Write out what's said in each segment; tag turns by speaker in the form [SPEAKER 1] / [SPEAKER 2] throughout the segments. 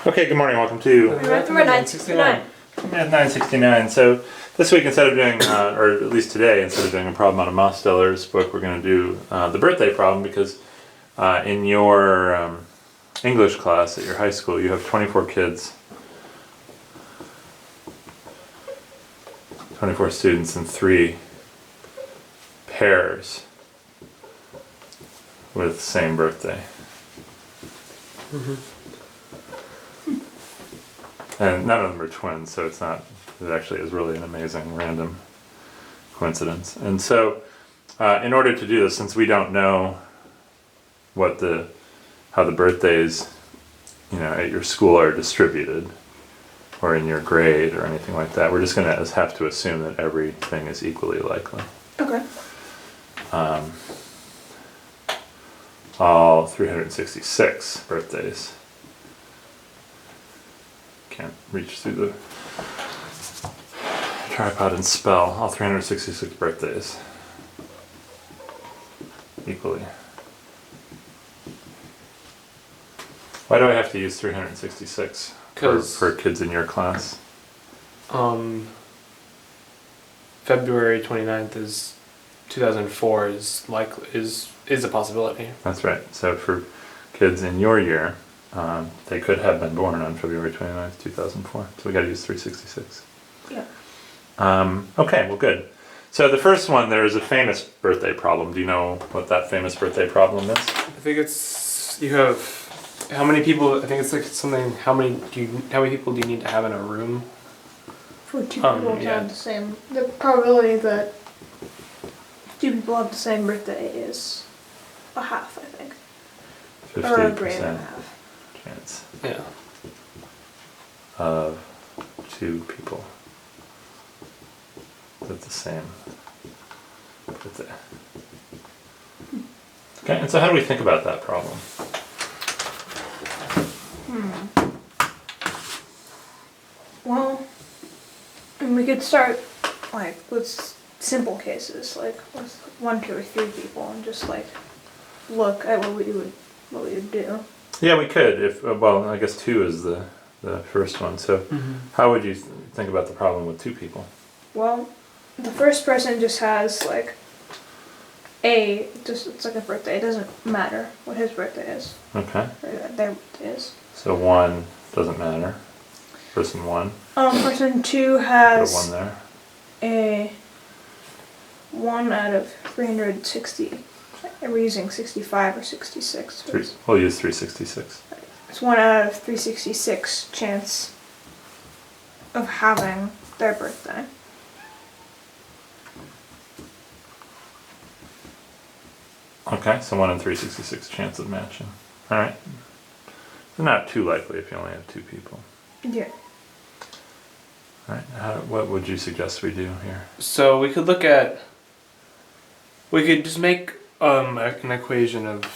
[SPEAKER 1] Okay, good morning. Welcome to
[SPEAKER 2] Number 969.
[SPEAKER 1] FamilyMath969. So this week, instead of doing, or at least today, instead of doing a problem out of Mosteller's book, we're going to do the birthday problem because in your English class at your high school, you have 24 kids, 24 students, and 3 pairs with the same birthday. And none of them are twins, so it actually is really an amazing random coincidence. And so, in order to do this, since we don't know how the birthdays, at your school are distributed, or in your grade, or anything like that, we're just going to have to assume that everything is equally likely.
[SPEAKER 2] Okay.
[SPEAKER 1] All 366 birthdays. Can't reach through the tripod and spell. All 366 birthdays equally. Why do I have to use 366 for kids in your class?
[SPEAKER 3] February 29th is 2004 is a possibility.
[SPEAKER 1] That's right. So for kids in your year, they could have been born on February 29th, 2004. So we got to use 366.
[SPEAKER 2] Yeah.
[SPEAKER 1] Okay, well, good. So the first one, there is a famous birthday problem. Do you know what that famous birthday problem is?
[SPEAKER 3] I think it's you have how many people? I think it's like something. How many people do you need to have in a room?
[SPEAKER 2] For 2 people to have the same. The probability that 2 people have the same birthday is a half, I think.
[SPEAKER 1] 50%
[SPEAKER 2] Or a grade and a half.
[SPEAKER 1] chance
[SPEAKER 3] Yeah.
[SPEAKER 1] of 2 people with the same birthday. Okay, and so how do we think about that problem?
[SPEAKER 2] Well, and we could start with simple cases, like with 1, 2, or 3 people, and just look at what we would do.
[SPEAKER 1] Yeah, we could. Well, I guess 2 is the first one. So how would you think about the problem with 2 people?
[SPEAKER 2] Well, the first person just has it's like a birthday. It doesn't matter what his birthday is.
[SPEAKER 1] Okay.
[SPEAKER 2] Or their birthday is.
[SPEAKER 1] So 1 doesn't matter. Person 1.
[SPEAKER 2] Person 2
[SPEAKER 1] Put a
[SPEAKER 2] has
[SPEAKER 1] 1 there.
[SPEAKER 2] a 1 out of 360. We're using 65 or 66.
[SPEAKER 1] We'll use 366.
[SPEAKER 2] It's 1 out of 366 chance of having their birthday.
[SPEAKER 1] Okay, so 1 in 366 chance of matching. All right. So not too likely if you only have 2 people.
[SPEAKER 2] Yeah.
[SPEAKER 1] All right. What would you suggest we do here?
[SPEAKER 3] So we could just make an equation of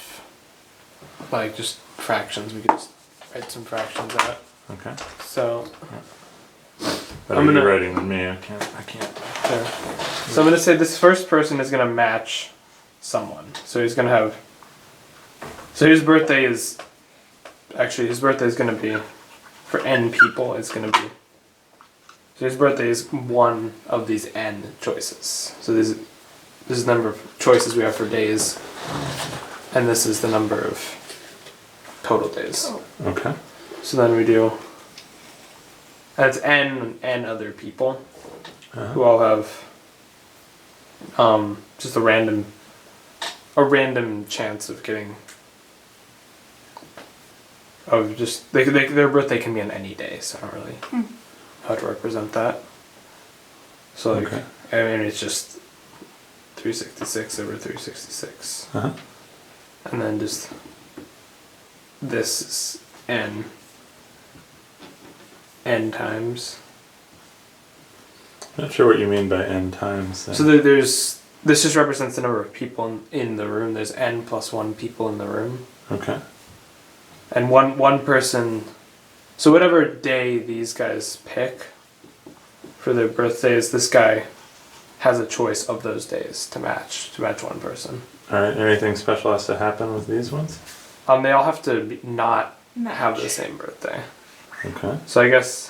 [SPEAKER 3] just fractions. We could just write some fractions out.
[SPEAKER 1] Okay.
[SPEAKER 3] So
[SPEAKER 1] Better you writing than me. I can't.
[SPEAKER 3] Sure. So I'm gonna say this first person is gonna match someone. So he's gonna have. So his birthday is gonna be for n people. It's gonna be. So his birthday is 1 of these n choices. So this is the number of choices we have for days, and this is the number of total days.
[SPEAKER 2] Oh.
[SPEAKER 1] Okay.
[SPEAKER 3] So then we do. That's n other people who all have just a random chance of getting their birthday can be on any day, so I don't really know how to represent that. So
[SPEAKER 1] okay.
[SPEAKER 3] I mean it's just 366 over 366. And then just this is n times.
[SPEAKER 1] Not sure what you mean by n times. Then.
[SPEAKER 3] So this just represents the number of people in the room. There's n plus 1 people in the room.
[SPEAKER 1] Okay.
[SPEAKER 3] And one person. So whatever day these guys pick for their birthdays, this guy has a choice of those days to match one person.
[SPEAKER 1] All right. Anything special has to happen with these ones?
[SPEAKER 3] They all have to not have the same birthday.
[SPEAKER 1] Okay.
[SPEAKER 3] So I guess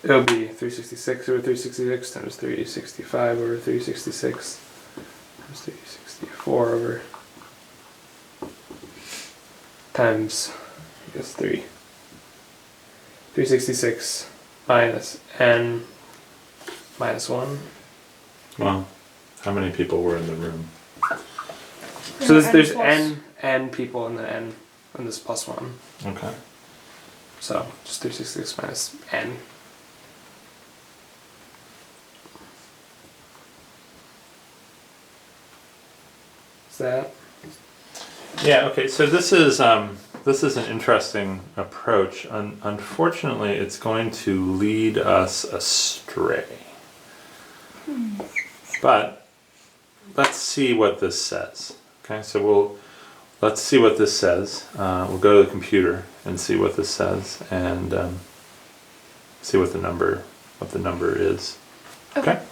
[SPEAKER 3] it'll be 366 over 366 times 365 over 366 times 364 over times, I guess 366 minus n minus 1.
[SPEAKER 1] Well, how many people were in the room?
[SPEAKER 3] So there's
[SPEAKER 2] plus.
[SPEAKER 3] n people and then n and this plus 1.
[SPEAKER 1] Okay.
[SPEAKER 3] So just 366 minus n. Is that?
[SPEAKER 1] Yeah. Okay. So this is an interesting approach. Unfortunately, it's going to lead us astray. But let's see what this says. Okay. So let's see what this says. We'll go to the computer and see what this says, and see what the number is.
[SPEAKER 2] Okay.
[SPEAKER 1] Okay.